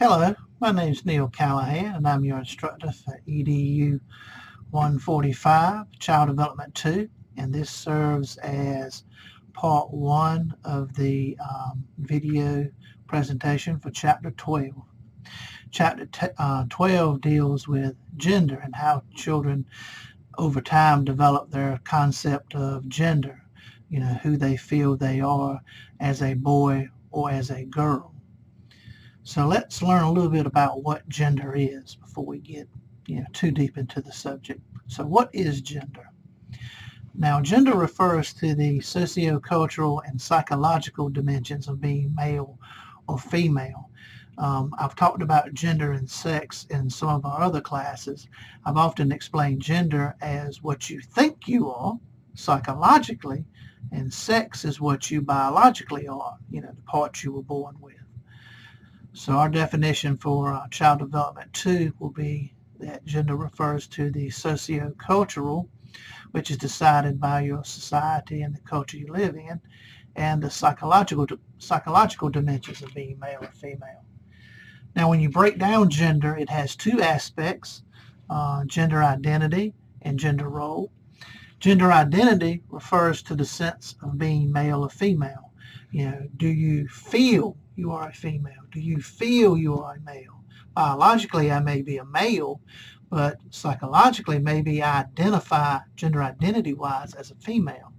Hello, my name is Neil Callahan and I'm your instructor for EDU 145, Child Development 2, and this serves as part 1 of the video presentation for Chapter 12. Chapter 12 deals with gender and how children over time develop their concept of gender, who they feel they are as a boy or as a girl. So let's learn a little bit about what gender is before we get too deep into the subject. So what is gender? Now, gender refers to the sociocultural and psychological dimensions of being male or female. I've talked about gender and sex in some of our other classes. I've often explained gender as what you think you are psychologically, and sex is what you biologically are, the parts you were born with. So our definition for Child Development 2 will be that gender refers to the socio-cultural, which is decided by your society and the culture you live in, and the psychological dimensions of being male or female. Now, when you break down gender, it has two aspects, gender identity and gender role. Gender identity refers to the sense of being male or female. Do you feel you are a female? Do you feel you are a male? Biologically, I may be a male, but psychologically, maybe I identify gender identity-wise as a female.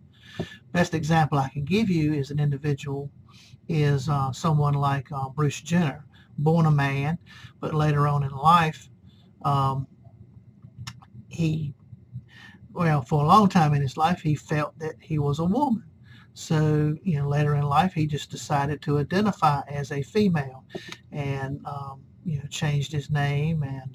Best example I can give you is someone like Bruce Jenner, born a man, but later on in life, for a long time in his life, he felt that he was a woman. So, later in life, he just decided to identify as a female and, changed his name and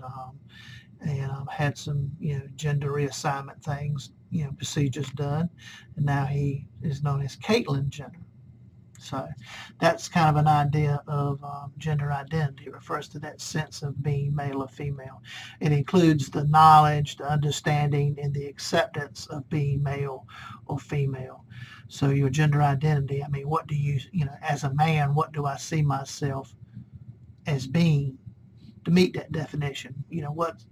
had some, gender reassignment things, procedures done. And now he is known as Caitlyn Jenner. So that's kind of an idea of gender identity. It refers to that sense of being male or female. It includes the knowledge, the understanding, and the acceptance of being male or female. So your gender identity, what do you, as a man, what do I see myself as being to meet that definition? What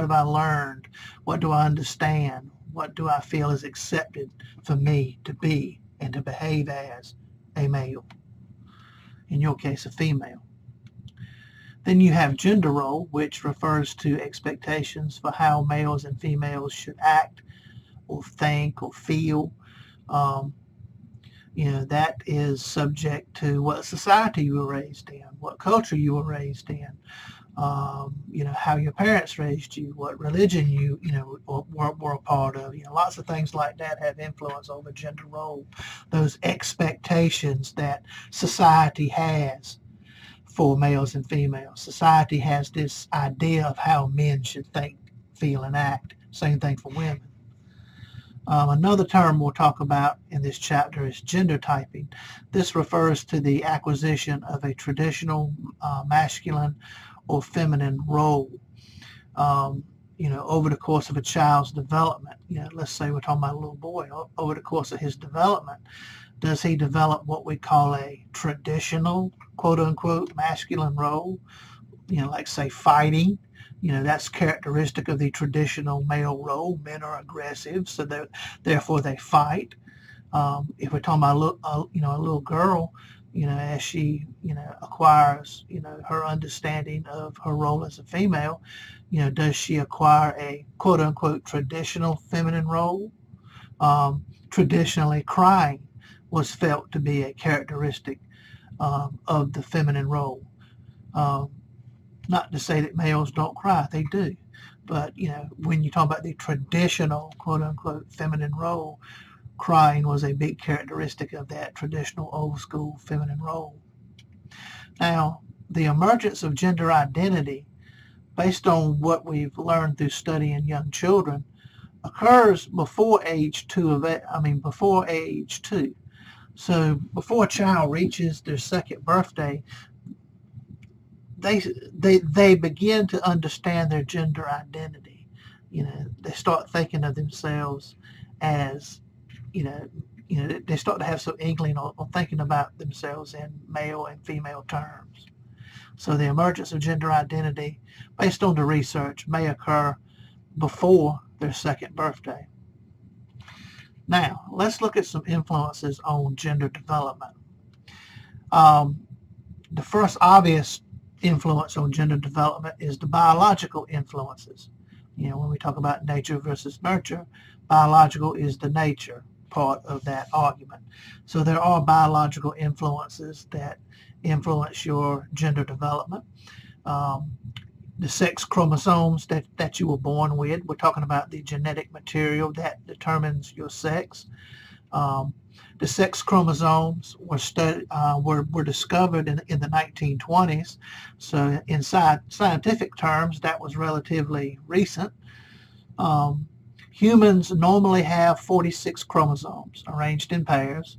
have I learned? What do I understand? What do I feel is accepted for me to be and to behave as a male? In your case, a female. Then you have gender role, which refers to expectations for how males and females should act or think or feel. That is subject to what society you were raised in, what culture you were raised in, how your parents raised you, what religion you were a part of. Lots of things like that have influence over gender role. Those expectations that society has for males and females. Society has this idea of how men should think, feel, and act. Same thing for women. Another term we'll talk about in this chapter is gender typing. This refers to the acquisition of a traditional masculine or feminine role, over the course of a child's development. Let's say we're talking about a little boy. Over the course of his development, does he develop what we call a traditional, quote unquote, masculine role? Like say fighting. That's characteristic of the traditional male role. Men are aggressive, so therefore they fight. If we're talking about a little girl, as she, acquires, her understanding of her role as a female, does she acquire a quote unquote traditional feminine role? Traditionally, crying was felt to be a characteristic of the feminine role. Not to say that males don't cry, they do. But, when you talk about the traditional, quote unquote, feminine role, crying was a big characteristic of that traditional old school feminine role. Now, the emergence of gender identity, based on what we've learned through studying young children, occurs before age 2. Before age 2. So before a child reaches their second birthday, they begin to understand their gender identity. They start thinking of themselves as, they start to have some inkling on thinking about themselves in male and female terms. So the emergence of gender identity, based on the research, may occur before their second birthday. Now, let's look at some influences on gender development. The first obvious influence on gender development is the biological influences. When we talk about nature versus nurture, biological is the nature part of that argument. So there are biological influences that influence your gender development. The sex chromosomes that you were born with. We're talking about the genetic material that determines your sex. The sex chromosomes were discovered in the 1920s. So in scientific terms, that was relatively recent. Humans normally have 46 chromosomes arranged in pairs.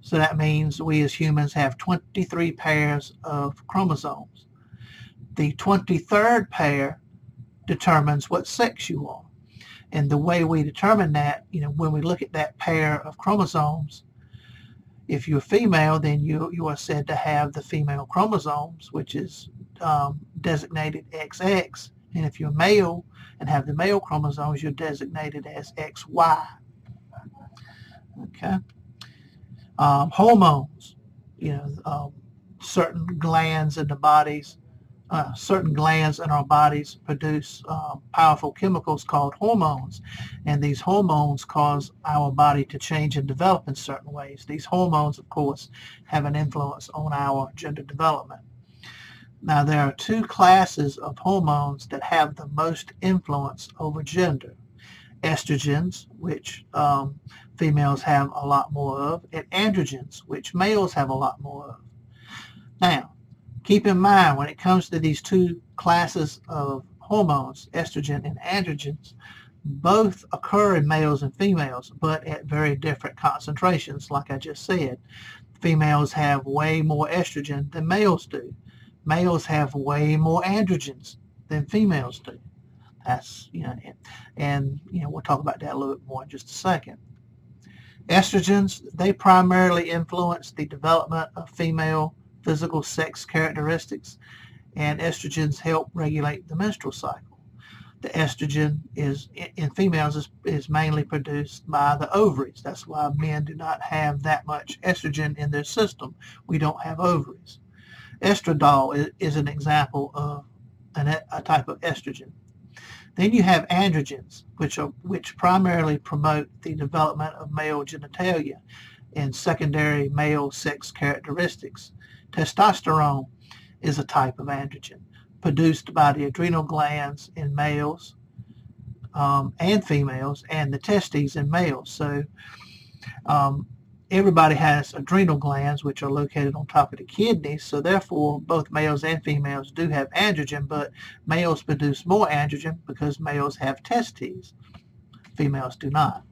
So that means we as humans have 23 pairs of chromosomes. The 23rd pair determines what sex you are. And the way we determine that, when we look at that pair of chromosomes, if you're female, then you are said to have the female chromosomes, which is designated XX. And if you're male and have the male chromosomes, you're designated as XY. Okay. Hormones, certain glands in the bodies, certain glands in our bodies produce powerful chemicals called hormones, and these hormones cause our body to change and develop in certain ways. These hormones, of course, have an influence on our gender development. Now, there are two classes of hormones that have the most influence over gender. Estrogens, which females have a lot more of, and androgens, which males have a lot more of. Now, keep in mind, when it comes to these two classes of hormones, estrogen and androgens, both occur in males and females, but at very different concentrations, like I just said. Females have way more estrogen than males do. Males have way more androgens than females do. That's, and we'll talk about that a little bit more in just a second. Estrogens, they primarily influence the development of female physical sex characteristics, and estrogens help regulate the menstrual cycle. The estrogen in females is mainly produced by the ovaries. That's why men do not have that much estrogen in their system. We don't have ovaries. Estradiol is an example of a type of estrogen. Then you have androgens, which primarily promote the development of male genitalia and secondary male sex characteristics. Testosterone is a type of androgen produced by the adrenal glands in males and females, and the testes in males. So everybody has adrenal glands, which are located on top of the kidneys. So therefore, both males and females do have androgen, but males produce more androgen because males have testes. Females do not.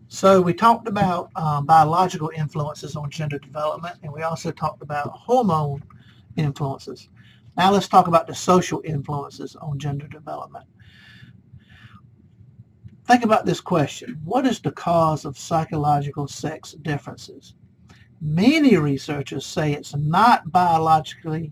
So we talked about biological influences on gender development, and we also talked about hormone influences. Now let's talk about the social influences on gender development. Think about this question. What is the cause of psychological sex differences? Many researchers say it's not biologically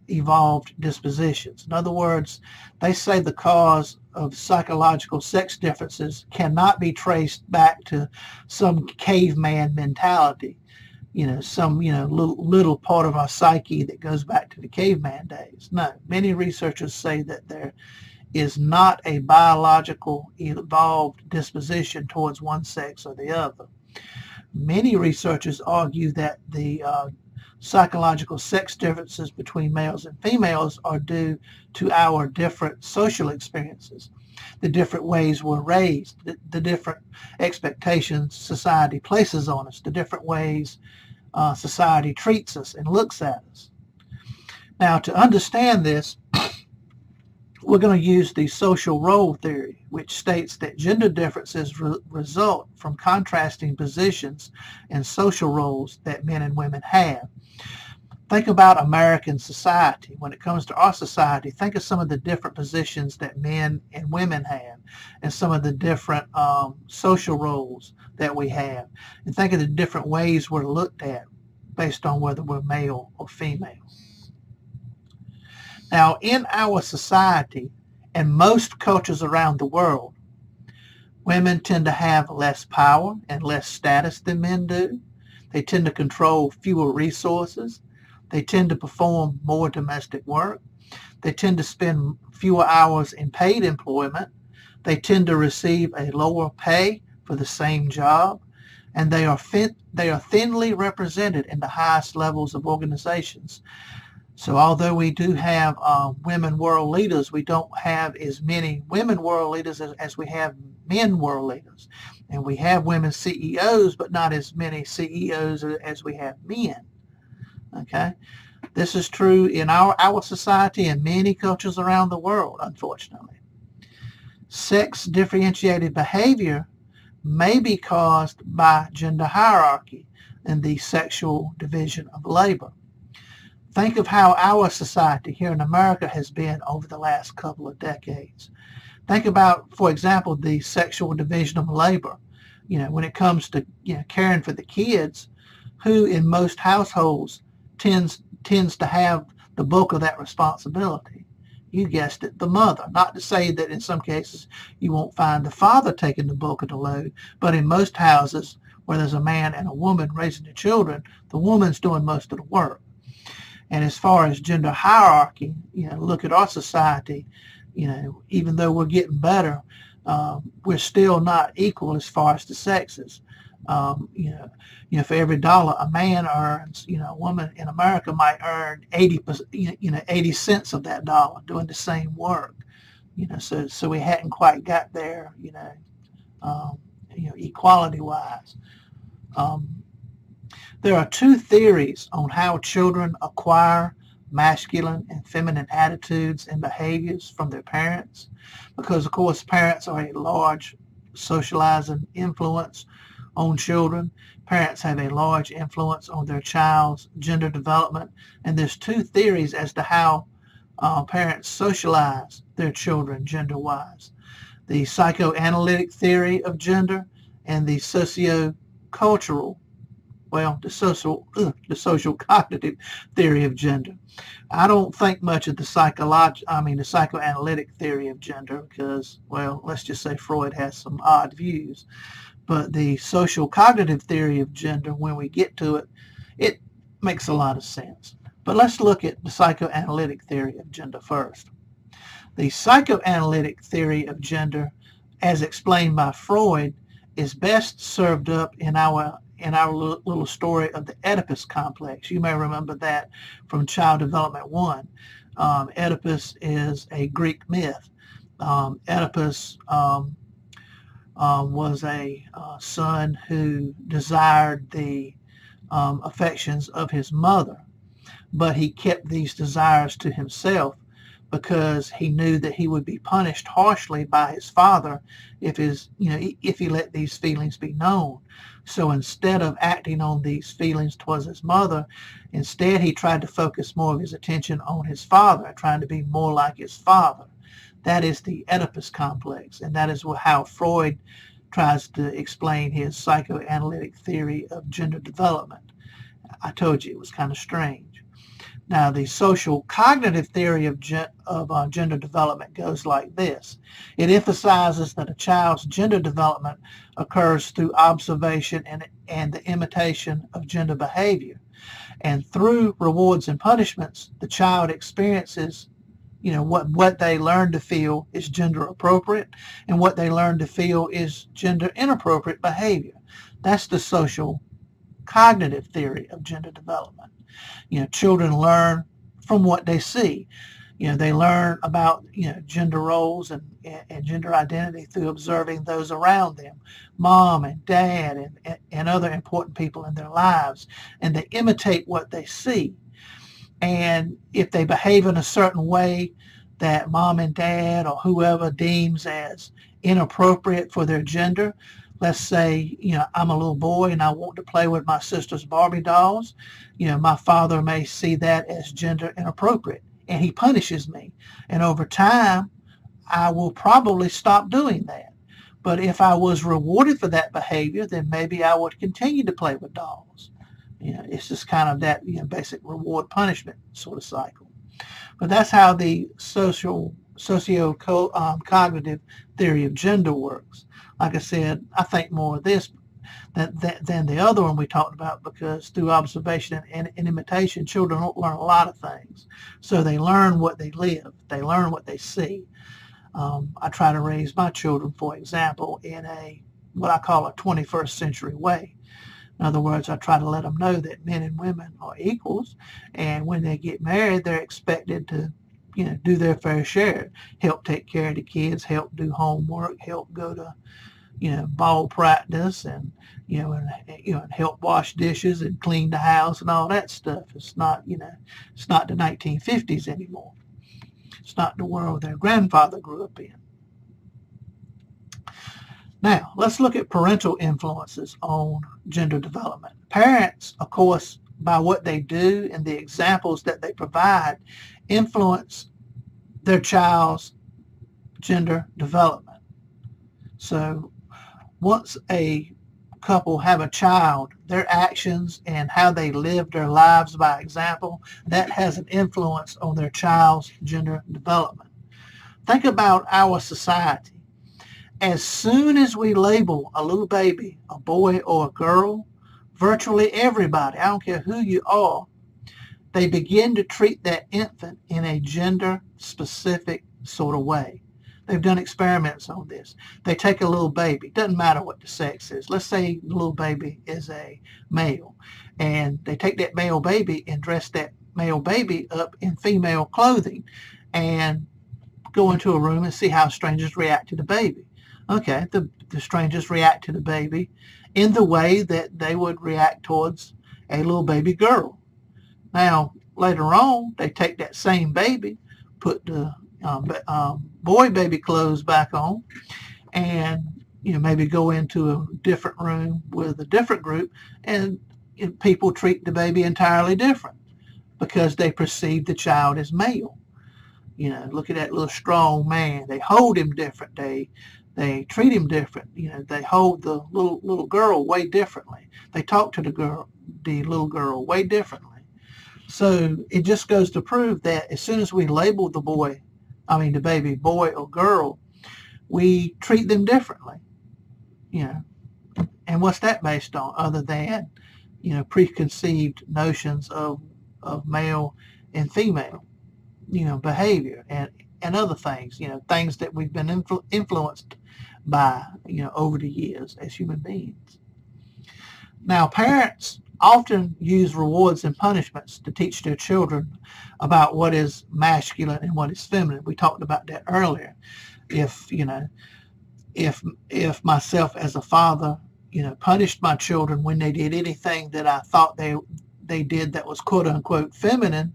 evolved dispositions. In other words, they say the cause of psychological sex differences cannot be traced back to some caveman mentality, some little part of our psyche that goes back to the caveman days. No, many researchers say that there is not a biological evolved disposition towards one sex or the other. Many researchers argue that the psychological sex differences between males and females are due to our different social experiences, the different ways we're raised, the different expectations society places on us, the different ways society treats us and looks at us. Now, to understand this, we're going to use the social role theory, which states that gender differences result from contrasting positions and social roles that men and women have. Think about American society. When it comes to our society, think of some of the different positions that men and women have and some of the different social roles that we have. And think of the different ways we're looked at. based on whether we're male or female. Now, in our society and most cultures around the world, women tend to have less power and less status than men do. They tend to control fewer resources. They tend to perform more domestic work. They tend to spend fewer hours in paid employment. They tend to receive a lower pay for the same job. And they are thinly represented in the highest levels of organizations. So although we do have women world leaders, we don't have as many women world leaders as we have men world leaders. And we have women CEOs, but not as many CEOs as we have men. Okay? This is true in our society and many cultures around the world, unfortunately. Sex differentiated behavior may be caused by gender hierarchy and the sexual division of labor. Think of how our society here in America has been over the last couple of decades. Think about, for example, the sexual division of labor. When it comes to caring for the kids, who in most households tends to have the bulk of that responsibility? You guessed it, the mother. Not to say that in some cases you won't find the father taking the bulk of the load, but in most houses where there's a man and a woman raising the children, the woman's doing most of the work. And as far as gender hierarchy, look at our society, even though we're getting better, we're still not equal as far as the sexes. For every dollar a man earns, a woman in America might earn 80 cents of that dollar doing the same work. So we hadn't quite got there, equality wise. There are two theories on how children acquire masculine and feminine attitudes and behaviors from their parents, because of course parents are a large socializing influence on children. Parents have a large influence on their child's gender development, and there's two theories as to how parents socialize their children gender-wise. The psychoanalytic theory of gender and the sociocultural, the social cognitive theory of gender. I don't think much of the psychoanalytic theory of gender because, let's just say Freud has some odd views. But the social cognitive theory of gender, when we get to it, it makes a lot of sense. But let's look at the psychoanalytic theory of gender first. The psychoanalytic theory of gender, as explained by Freud, is best served up in our little story of the Oedipus complex. You may remember that from Child Development 1. Oedipus is a Greek myth. Oedipus was a son who desired the affections of his mother, but he kept these desires to himself because he knew that he would be punished harshly by his father if he let these feelings be known. So instead of acting on these feelings towards his mother, instead he tried to focus more of his attention on his father, trying to be more like his father. That is the Oedipus complex, and that is how Freud tries to explain his psychoanalytic theory of gender development. I told you it was kind of strange. Now, the social cognitive theory of gender development goes like this. It emphasizes that a child's gender development occurs through observation and the imitation of gender behavior. And through rewards and punishments, the child experiences what they learn to feel is gender appropriate, and what they learn to feel is gender inappropriate behavior. That's the social cognitive theory of gender development. Children learn from what they see. They learn about gender roles and gender identity through observing those around them, mom and dad and other important people in their lives, and they imitate what they see. And if they behave in a certain way that mom and dad or whoever deems as inappropriate for their gender, let's say, I'm a little boy and I want to play with my sister's Barbie dolls, my father may see that as gender inappropriate and he punishes me. And over time, I will probably stop doing that. But if I was rewarded for that behavior, then maybe I would continue to play with dolls. It's just kind of that basic reward punishment sort of cycle. But that's how the socio-cognitive theory of gender works. Like I said, I think more of this than the other one we talked about, because through observation and imitation, children don't learn a lot of things. So they learn what they live. They learn what they see. I try to raise my children, for example, in what I call a 21st century way. In other words, I try to let them know that men and women are equals, and when they get married, they're expected to, do their fair share, help take care of the kids, help do homework, help go to, ball practice, and and help wash dishes and clean the house and all that stuff. It's not, it's not the 1950s anymore. It's not the world their grandfather grew up in. Now, let's look at parental influences on gender development. Parents, of course, by what they do and the examples that they provide, influence their child's gender development. So once a couple have a child, their actions and how they live their lives by example, that has an influence on their child's gender development. Think about our society. As soon as we label a little baby a boy or a girl, virtually everybody, I don't care who you are, they begin to treat that infant in a gender-specific sort of way. They've done experiments on this. They take a little baby, doesn't matter what the sex is. Let's say the little baby is a male, and they take that male baby and dress that male baby up in female clothing and go into a room and see how strangers react to the baby. Okay, the strangers react to the baby in the way that they would react towards a little baby girl. Now, later on, they take that same baby, put the boy baby clothes back on, and maybe go into a different room with a different group, and people treat the baby entirely different because they perceive the child as male. Look at that little strong man. They hold him different. They treat him different. They hold the little girl way differently. They talk to the little girl way differently. So it just goes to prove that as soon as we label the baby boy or girl, we treat them differently. And what's that based on other than, preconceived notions of male and female, behavior and other things, things that we've been influenced by, over the years as human beings. Now, parents often use rewards and punishments to teach their children about what is masculine and what is feminine. We talked about that earlier. If myself as a father, punished my children when they did anything that I thought they did that was quote unquote feminine,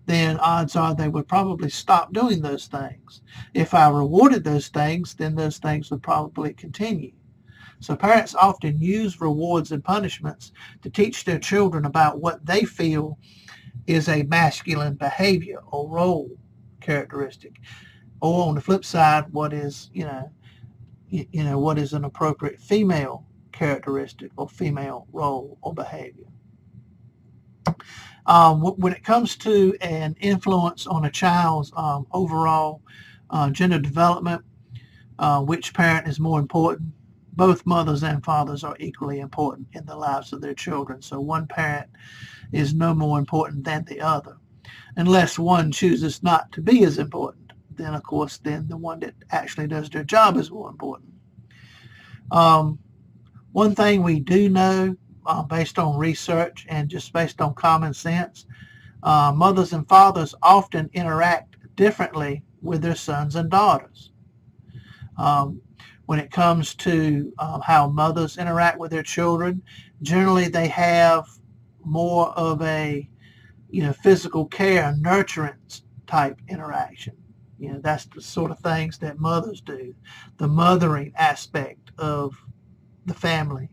then odds are they would probably stop doing those things. If I rewarded those things, then those things would probably continue. So parents often use rewards and punishments to teach their children about what they feel is a masculine behavior or role characteristic, or on the flip side, what is what is an appropriate female characteristic or female role or behavior. When it comes to an influence on a child's overall gender development, which parent is more important? Both mothers and fathers are equally important in the lives of their children. So one parent is no more important than the other. Unless one chooses not to be as important, then of course, then the one that actually does their job is more important. One thing we do know, based on research and just based on common sense, mothers and fathers often interact differently with their sons and daughters. When it comes to how mothers interact with their children, generally they have more of a, physical care, nurturance type interaction. That's the sort of things that mothers do. The mothering aspect of the family,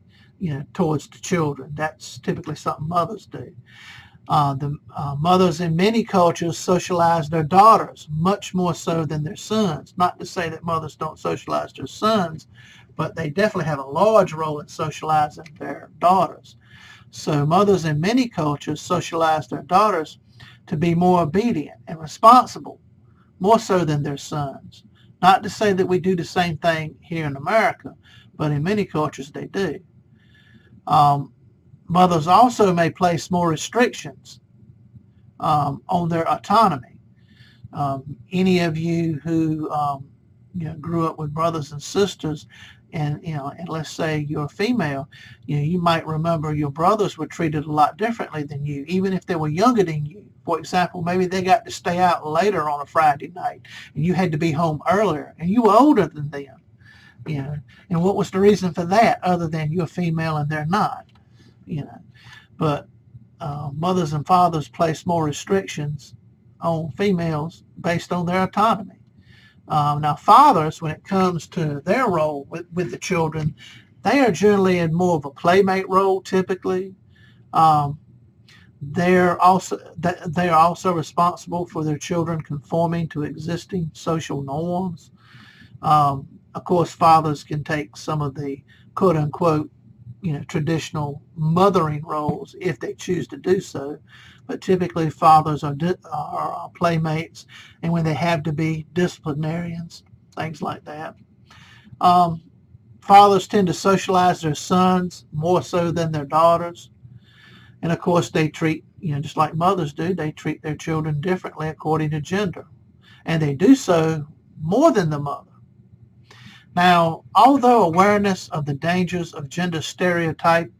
towards the children. That's typically something mothers do. The mothers in many cultures socialize their daughters much more so than their sons. Not to say that mothers don't socialize their sons, but they definitely have a large role in socializing their daughters. So mothers in many cultures socialize their daughters to be more obedient and responsible, more so than their sons. Not to say that we do the same thing here in America, but in many cultures they do. Um, Mothers also may place more restrictions on their autonomy. Any of you who grew up with brothers and sisters, and let's say you're female, you might remember your brothers were treated a lot differently than you, even if they were younger than you. For example, maybe they got to stay out later on a Friday night, and you had to be home earlier, and you were older than them. And what was the reason for that, other than you're female and they're not? But mothers and fathers place more restrictions on females based on their autonomy. Now, fathers, when it comes to their role with the children, they are generally in more of a playmate role typically. They are also responsible for their children conforming to existing social norms. Of course, fathers can take some of the quote-unquote traditional mothering roles if they choose to do so, but typically fathers are playmates, and when they have to be, disciplinarians, things like that. Fathers tend to socialize their sons more so than their daughters, and of course they treat, just like mothers do, they treat their children differently according to gender, and they do so more than the mother. Now, although awareness of the dangers of gender stereotyping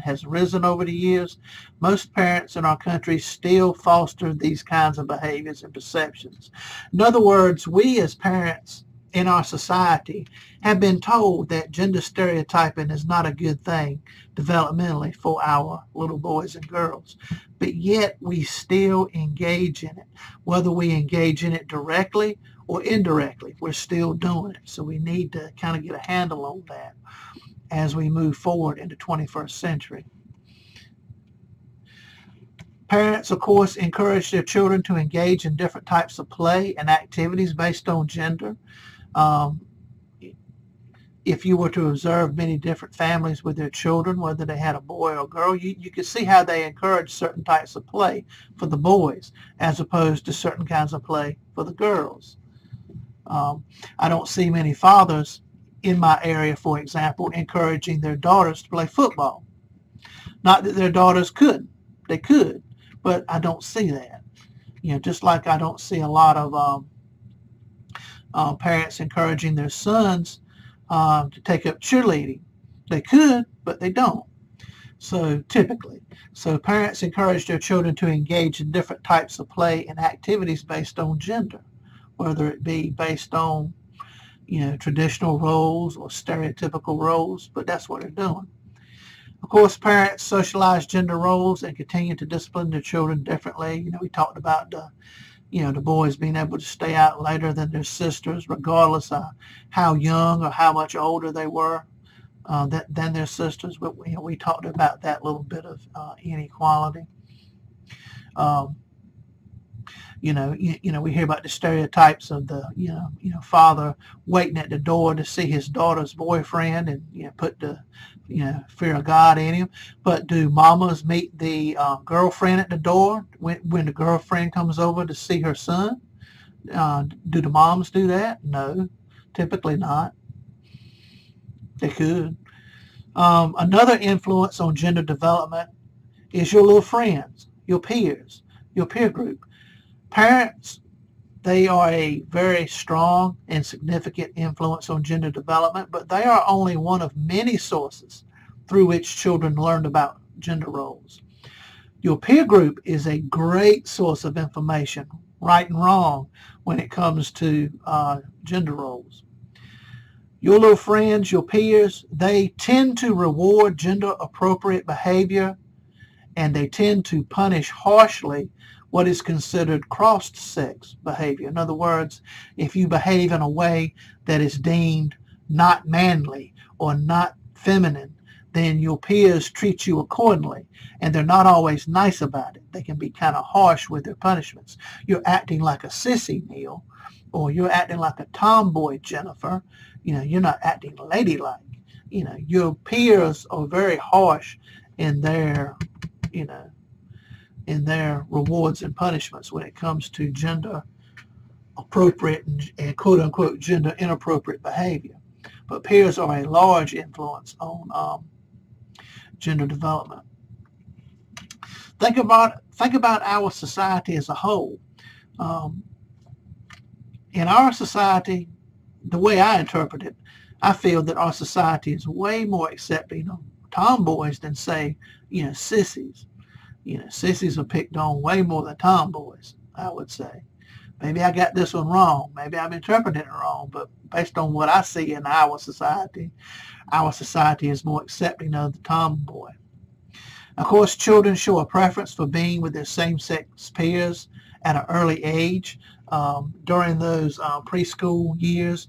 has risen over the years, most parents in our country still foster these kinds of behaviors and perceptions. In other words, we as parents in our society have been told that gender stereotyping is not a good thing developmentally for our little boys and girls, but yet we still engage in it. Whether we engage in it directly or indirectly, we're still doing it. So we need to kind of get a handle on that as we move forward into 21st century. Parents, of course, encourage their children to engage in different types of play and activities based on gender. If you were to observe many different families with their children, whether they had a boy or a girl, you could see how they encourage certain types of play for the boys as opposed to certain kinds of play for the girls. I don't see many fathers in my area, for example, encouraging their daughters to play football. Not that their daughters couldn't. They could, but I don't see that. Just like I don't see a lot of parents encouraging their sons to take up cheerleading. They could, but they don't. So typically, parents encourage their children to engage in different types of play and activities based on gender, whether it be based on traditional roles or stereotypical roles, but that's what they're doing. Of course, parents socialize gender roles and continue to discipline their children differently. We talked about the boys being able to stay out later than their sisters, regardless of how young or how much older they were than their sisters. But we talked about that little bit of inequality. We hear about the stereotypes of the father waiting at the door to see his daughter's boyfriend and put the fear of God in him. But do mamas meet the girlfriend at the door when the girlfriend comes over to see her son? Do the moms do that? No, typically not. They could. Another influence on gender development is your little friends, your peers, your peer group. Parents, they are a very strong and significant influence on gender development, but they are only one of many sources through which children learn about gender roles. Your peer group is a great source of information, right and wrong, when it comes to gender roles. Your little friends, your peers, they tend to reward gender-appropriate behavior, and they tend to punish harshly what is considered cross-sex behavior. In other words, if you behave in a way that is deemed not manly or not feminine, then your peers treat you accordingly, and they're not always nice about it. They can be kind of harsh with their punishments. You're acting like a sissy, Neil, or you're acting like a tomboy, Jennifer. You're not acting ladylike. Your peers are very harsh in their, you know, in their rewards and punishments when it comes to gender appropriate and quote unquote gender inappropriate behavior. But peers are a large influence on gender development. Think about our society as a whole. Um, in our society, the way I interpret it, I feel that our society is way more accepting of tomboys than, say, sissies. Sissies are picked on way more than tomboys, I would say. Maybe I got this one wrong. Maybe I'm interpreting it wrong, but based on what I see in our society is more accepting of the tomboy. Of course, children show a preference for being with their same-sex peers at an early age. During those preschool years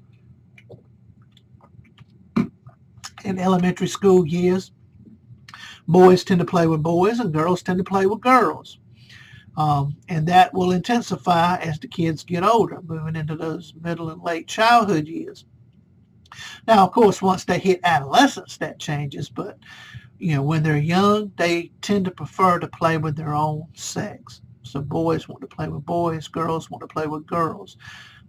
and elementary school years, boys tend to play with boys and girls tend to play with girls. And that will intensify as the kids get older, moving into those middle and late childhood years. Now, of course, once they hit adolescence, that changes, but when they're young, they tend to prefer to play with their own sex. So boys want to play with boys, girls want to play with girls,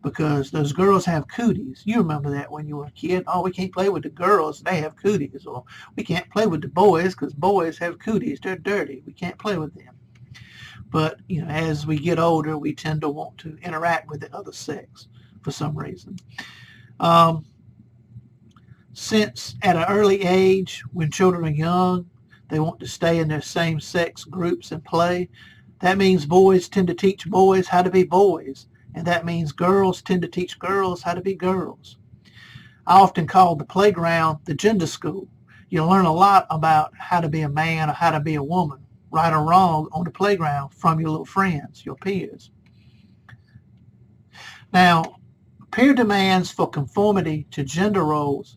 because those girls have cooties. You remember that when you were a kid. Oh, we can't play with the girls, they have cooties. Or we can't play with the boys because boys have cooties, they're dirty, we can't play with them. But, as we get older, we tend to want to interact with the other sex for some reason. Since at an early age, when children are young, they want to stay in their same-sex groups and play. That means boys tend to teach boys how to be boys, and that means girls tend to teach girls how to be girls. I often call the playground the gender school. You learn a lot about how to be a man or how to be a woman, right or wrong, on the playground from your little friends, your peers. Now, peer demands for conformity to gender roles,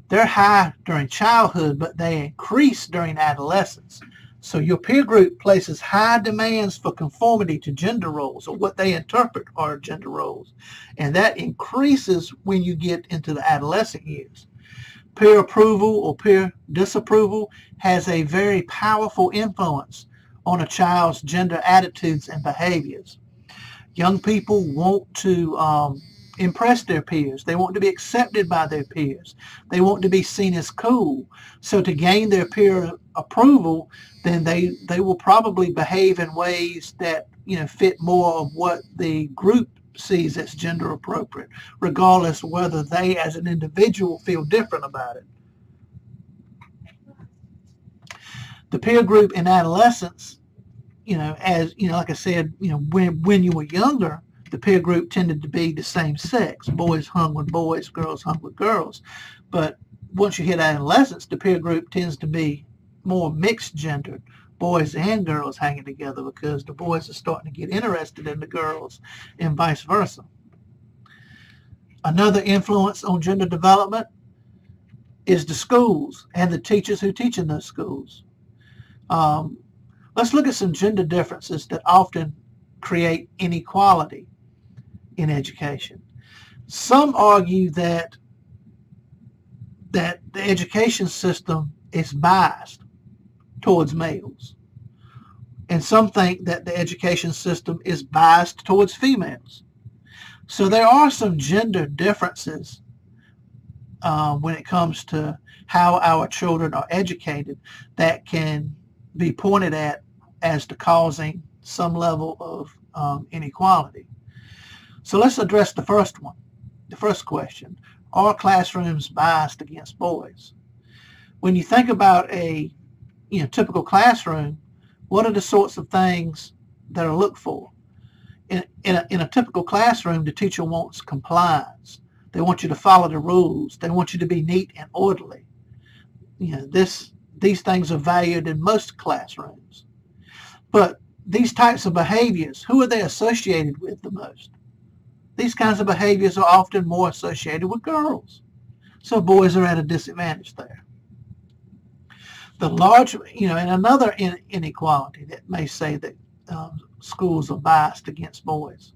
they're high during childhood, but they increase during adolescence. So your peer group places high demands for conformity to gender roles, or what they interpret are gender roles. And that increases when you get into the adolescent years. Peer approval or peer disapproval has a very powerful influence on a child's gender attitudes and behaviors. Young people want to impress their peers. They want to be accepted by their peers. They want to be seen as cool. So to gain their peer approval, then they will probably behave in ways that fit more of what the group sees as gender appropriate, regardless of whether they as an individual feel different about it. The peer group in adolescence, like I said, when you were younger, the peer group tended to be the same sex. Boys hung with boys, girls hung with girls. But once you hit adolescence, the peer group tends to be more mixed gendered, boys and girls hanging together, because the boys are starting to get interested in the girls and vice versa. Another influence on gender development is the schools and the teachers who teach in those schools. Let's look at some gender differences that often create inequality in education. Some argue that the education system is biased towards males, and some think that the education system is biased towards females. So there are some gender differences when it comes to how our children are educated that can be pointed at as to causing some level of inequality. So let's address the first one, the first question. Are classrooms biased against boys? When you think about a typical classroom, what are the sorts of things that are looked for? In a typical classroom, the teacher wants compliance. They want you to follow the rules. They want you to be neat and orderly. These things are valued in most classrooms. But these types of behaviors, who are they associated with the most? These kinds of behaviors are often more associated with girls. So boys are at a disadvantage there. The large, and another inequality that may say that schools are biased against boys.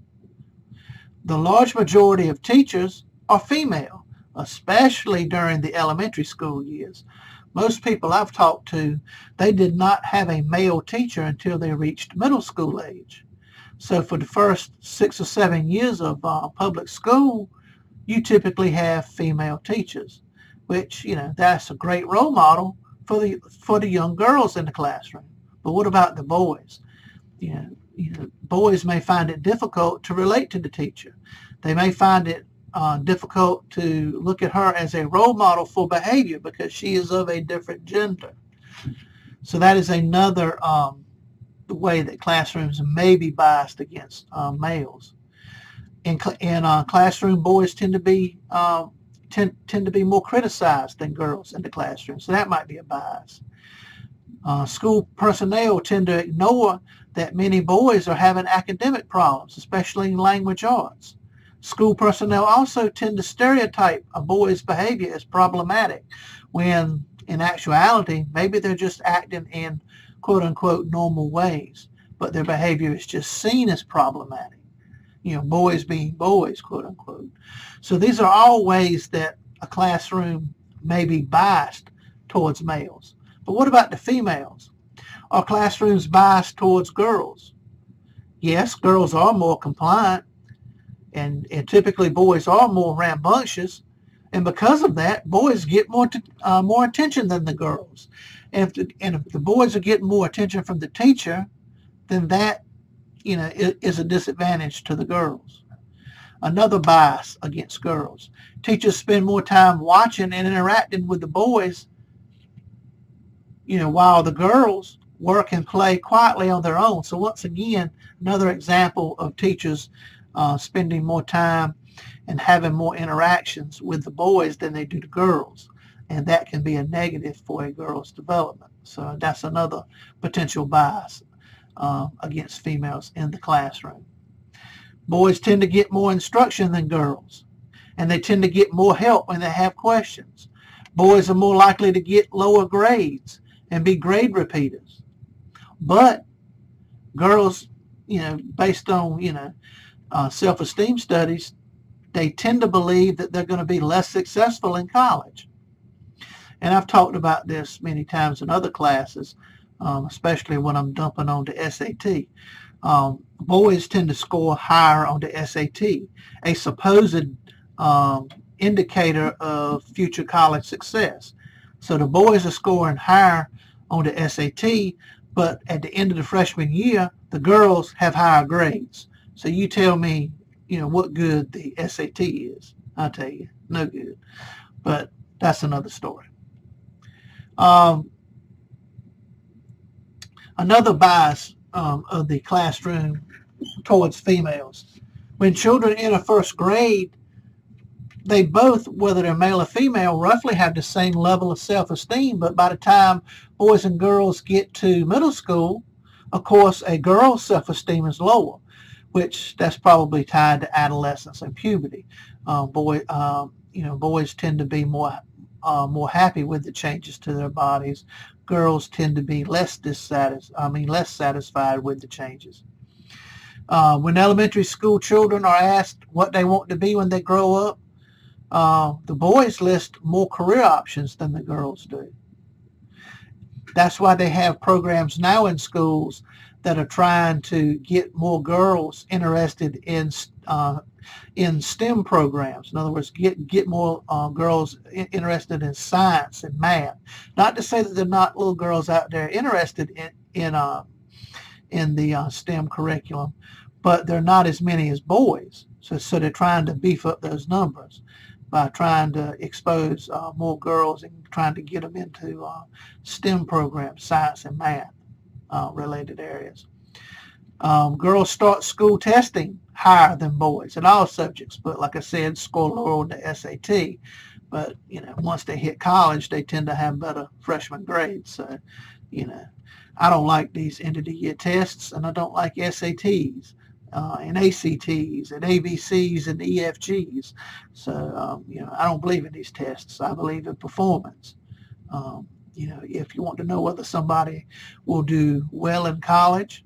The large majority of teachers are female, especially during the elementary school years. Most people I've talked to, they did not have a male teacher until they reached middle school age. So for the first 6 or 7 years of public school, you typically have female teachers, which, that's a great role model for the young girls in the classroom. But what about the boys? Boys may find it difficult to relate to the teacher. They may find it difficult to look at her as a role model for behavior because she is of a different gender. So that is another way that classrooms may be biased against males. In classroom, boys tend to be more criticized than girls in the classroom, so that might be a bias. School personnel tend to ignore that many boys are having academic problems, especially in language arts. School personnel also tend to stereotype a boy's behavior as problematic when in actuality maybe they're just acting in quote-unquote normal ways, but their behavior is just seen as problematic. Boys being boys, quote-unquote. So these are all ways that a classroom may be biased towards males. But what about the females? Are classrooms biased towards girls? Yes, girls are more compliant, and typically boys are more rambunctious, and because of that, boys get more attention than the girls. And if the boys are getting more attention from the teacher, then that is a disadvantage to the girls. Another bias against girls. Teachers spend more time watching and interacting with the boys, while the girls work and play quietly on their own. So once again, another example of teachers spending more time and having more interactions with the boys than they do the girls. And that can be a negative for a girl's development. So that's another potential bias against females in the classroom. Boys tend to get more instruction than girls, and they tend to get more help when they have questions. Boys are more likely to get lower grades and be grade repeaters. But girls, based on, self-esteem studies, they tend to believe that they're going to be less successful in college. And I've talked about this many times in other classes, especially when I'm dumping on the SAT. Boys tend to score higher on the SAT, a supposed indicator of future college success. So the boys are scoring higher on the SAT, but at the end of the freshman year, the girls have higher grades. So you tell me, what good the SAT is. I'll tell you, no good. But that's another story. Another bias of the classroom towards females. When children enter first grade, they both, whether they're male or female, roughly have the same level of self-esteem, but by the time boys and girls get to middle school, of course, a girl's self-esteem is lower, which that's probably tied to adolescence and puberty. Boys tend to be more happy with the changes to their bodies. Girls tend to be less satisfied with the changes. When elementary school children are asked what they want to be when they grow up, the boys list more career options than the girls do. That's why they have programs now in schools that are trying to get more girls interested in STEM programs. In other words, get more girls interested in science and math. Not to say that there are not little girls out there interested in the STEM curriculum, but they're not as many as boys. So they're trying to beef up those numbers by trying to expose more girls and trying to get them into STEM programs, science and math related areas. Girls start school testing higher than boys in all subjects, but like I said, score lower on the SAT. But, once they hit college, they tend to have better freshman grades. So, I don't like these end of the year tests, and I don't like SATs. And ACTs and ABCs and EFGs. So, I don't believe in these tests. I believe in performance. If you want to know whether somebody will do well in college,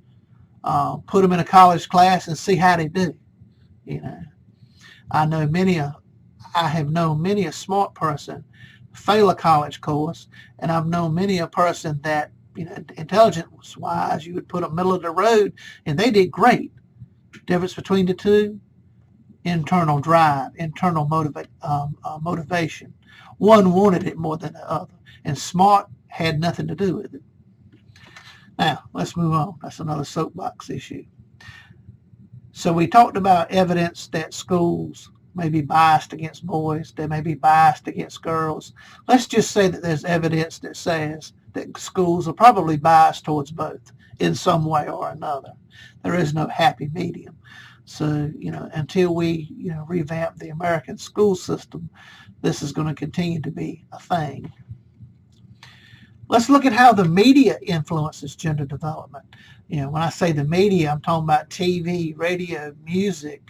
put them in a college class and see how they do. I have known many a smart person fail a college course, and I've known many a person that, intelligence-wise, you would put them middle of the road, and they did great. Difference between the two: internal drive, internal motivation. One wanted it more than the other, and smart had nothing to do with it. Now, let's move on. That's another soapbox issue. So we talked about evidence that schools may be biased against boys, they may be biased against girls. Let's just say that there's evidence that says that schools are probably biased towards both in some way or another. There is no happy medium. So, until we, revamp the American school system, this is going to continue to be a thing. Let's look at how the media influences gender development. When I say the media, I'm talking about TV, radio, music,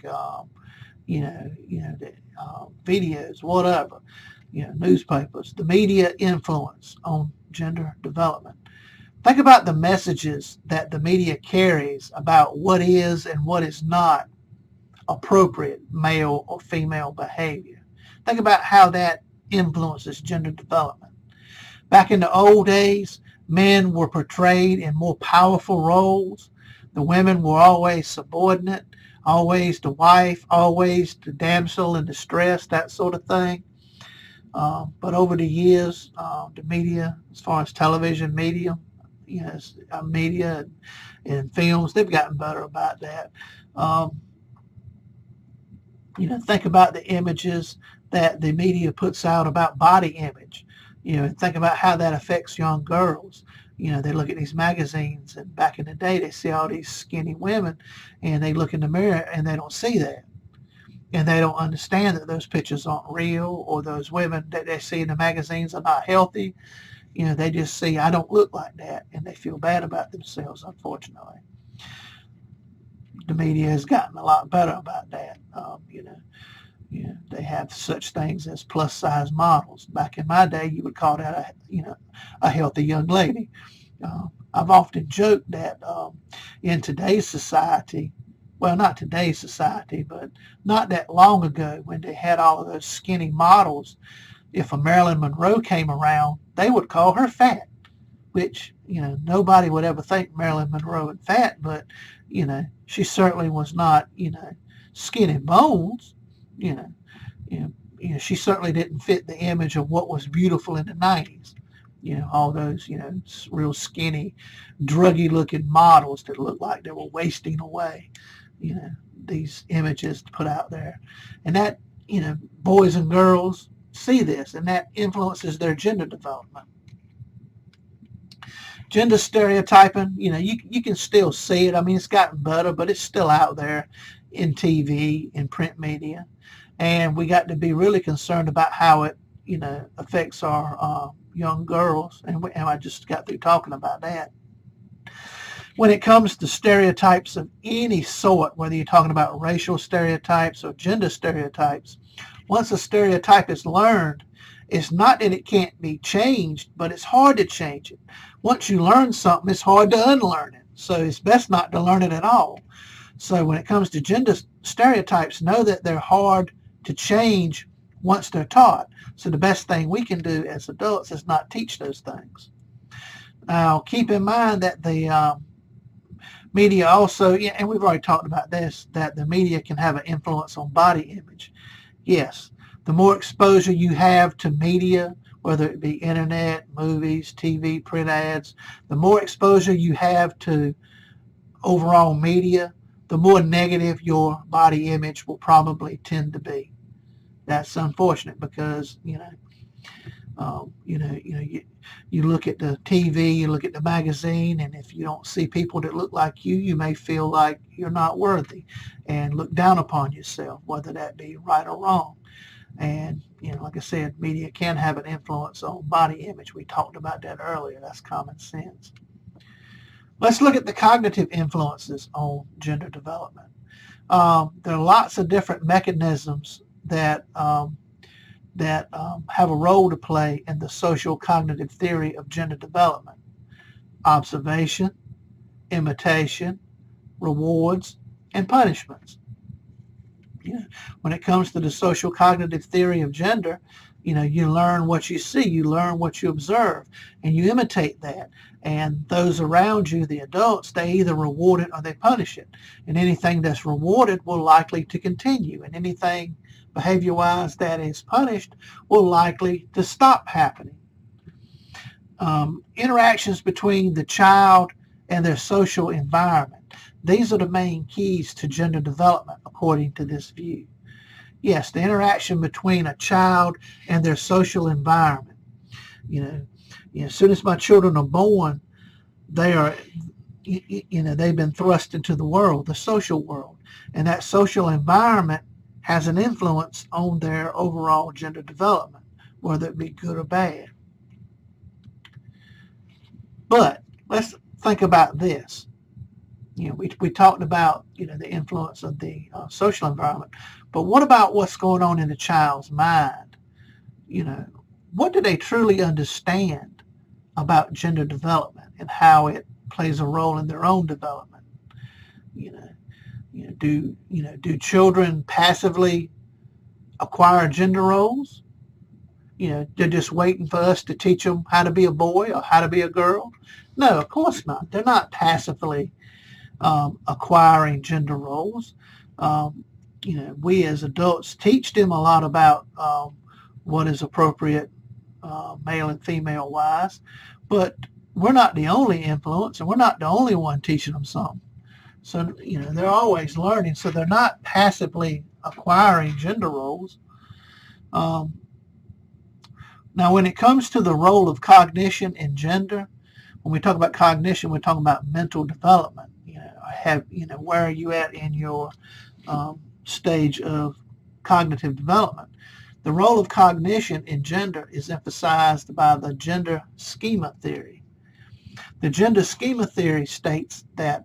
videos, whatever, newspapers. The media influence on gender development. Think about the messages that the media carries about what is and what is not appropriate male or female behavior. Think about how that influences gender development. Back in the old days, men were portrayed in more powerful roles. The women were always subordinate, always the wife, always the damsel in distress, that sort of thing. But over the years, the media, as far as television media, media and films, they've gotten better about that. Think about the images that the media puts out about body image. And think about how that affects young girls. They look at these magazines, and back in the day, they see all these skinny women, and they look in the mirror, and they don't see that. And they don't understand that those pictures aren't real, or those women that they see in the magazines are not healthy. They just see, I don't look like that, and they feel bad about themselves, unfortunately. The media has gotten a lot better about that. They have such things as plus size models. Back in my day, you would call that a healthy young lady. I've often joked that in today's society, well, not today's society, but not that long ago, when they had all of those skinny models, if a Marilyn Monroe came around, they would call her fat, which, nobody would ever think Marilyn Monroe was fat, but, she certainly was not, skin and bones. She certainly didn't fit the image of what was beautiful in the 90s. All those, real skinny, druggy-looking models that looked like they were wasting away. These images put out there. And that, boys and girls see this, and that influences their gender development. Gender stereotyping, you can still see it. I mean, it's gotten better, but it's still out there in TV, in print media. And we got to be really concerned about how it, affects our young girls. And I just got through talking about that. When it comes to stereotypes of any sort, whether you're talking about racial stereotypes or gender stereotypes, once a stereotype is learned, it's not that it can't be changed, but it's hard to change it. Once you learn something, it's hard to unlearn it. So it's best not to learn it at all. So when it comes to gender stereotypes, know that they're hard to change once they're taught. So the best thing we can do as adults is not teach those things. Now, keep in mind that the media also, and we've already talked about this, that the media can have an influence on body image. Yes, the more exposure you have to media, whether it be internet, movies, TV, print ads, the more exposure you have to overall media, the more negative your body image will probably tend to be. That's unfortunate because, you look at the TV, you look at the magazine, and if you don't see people that look like you may feel like you're not worthy and look down upon yourself, whether that be right or wrong. And, like I said, media can have an influence on body image. We talked about that earlier. That's common sense. Let's look at the cognitive influences on gender development. There are lots of different mechanisms that have a role to play in the social cognitive theory of gender development. Observation, imitation, rewards, and punishments. When it comes to the social cognitive theory of gender, You learn what you see, you learn what you observe, and you imitate that. And those around you, the adults, they either reward it or they punish it. And anything that's rewarded will likely to continue. And anything behavior-wise that is punished will likely to stop happening. Interactions between the child and their social environment. These are the main keys to gender development, according to this view. Yes, the interaction between a child and their social environment. As soon as my children are born, they've been thrust into the world, the social world, and that social environment has an influence on their overall gender development, whether it be good or bad. But let's think about this. We talked about the influence of the social environment, but what about what's going on in the child's mind? What do they truly understand about gender development and how it plays a role in their own development? Do children passively acquire gender roles? They're just waiting for us to teach them how to be a boy or how to be a girl? No, of course not. They're not passively acquiring gender roles. We as adults teach them a lot about what is appropriate male and female wise, but we're not the only influence, and we're not the only one teaching them something. So, they're always learning, so they're not passively acquiring gender roles. Now, when it comes to the role of cognition in gender, when we talk about cognition, we're talking about mental development. Where are you at in your stage of cognitive development? The role of cognition in gender is emphasized by the gender schema theory. The gender schema theory states that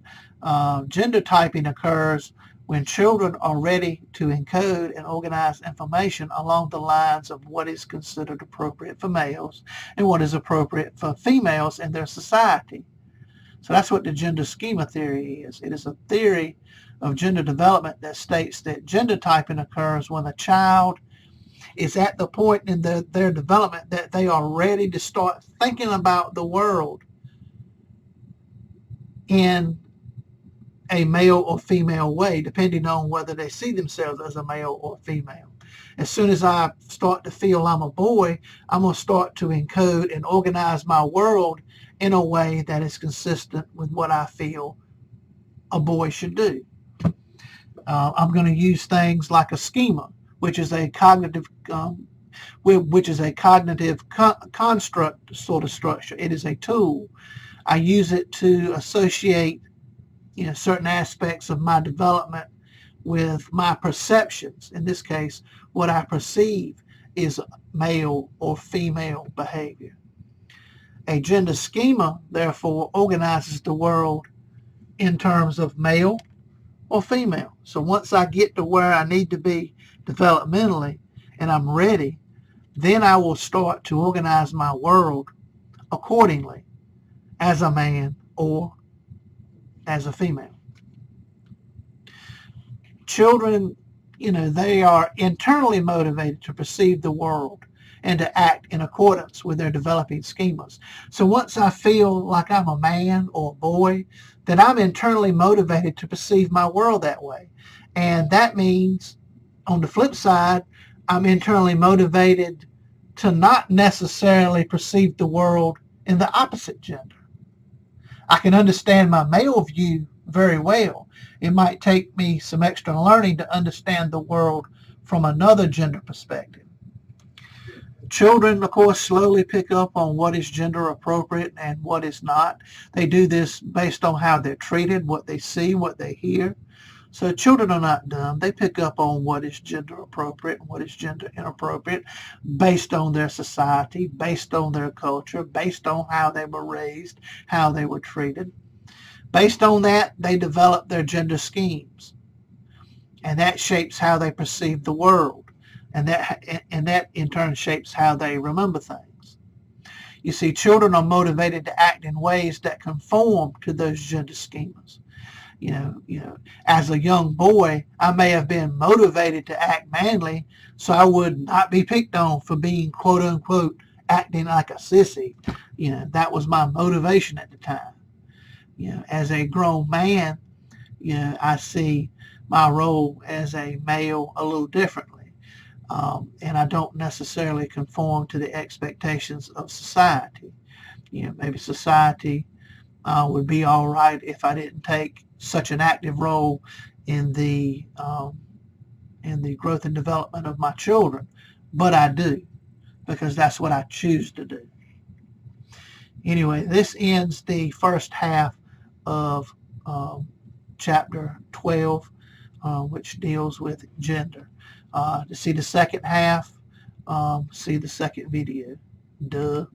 gender typing occurs when children are ready to encode and organize information along the lines of what is considered appropriate for males and what is appropriate for females in their society. So that's what the gender schema theory is. It is a theory of gender development that states that gender typing occurs when a child is at the point in their development that they are ready to start thinking about the world in a male or female way, depending on whether they see themselves as a male or female. As soon as I start to feel I'm a boy, I'm going to start to encode and organize my world in a way that is consistent with what I feel a boy should do. I'm going to use things like a schema, which is a cognitive construct sort of structure. It is a tool. I use it to associate certain aspects of my development with my perceptions. In this case, what I perceive is male or female behavior. A gender schema, therefore, organizes the world in terms of male or female. So once I get to where I need to be developmentally and I'm ready, then I will start to organize my world accordingly as a man or as a female. Children, they are internally motivated to perceive the world and to act in accordance with their developing schemas. So once I feel like I'm a man or a boy, then I'm internally motivated to perceive my world that way. And that means, on the flip side, I'm internally motivated to not necessarily perceive the world in the opposite gender. I can understand my male view very well. It might take me some extra learning to understand the world from another gender perspective. Children, of course, slowly pick up on what is gender appropriate and what is not. They do this based on how they're treated, what they see, what they hear. So children are not dumb. They pick up on what is gender appropriate and what is gender inappropriate based on their society, based on their culture, based on how they were raised, how they were treated. Based on that, they develop their gender schemes. And that shapes how they perceive the world. And that in turn shapes how they remember things. You see, children are motivated to act in ways that conform to those gender schemas. As a young boy, I may have been motivated to act manly, so I would not be picked on for being quote unquote acting like a sissy. That was my motivation at the time. As a grown man, I see my role as a male a little differently. And I don't necessarily conform to the expectations of society. Maybe society would be all right if I didn't take such an active role in the growth and development of my children, but I do, because that's what I choose to do. Anyway, this ends the first half of chapter 12, which deals with gender. To see the second half, see the second video. Duh.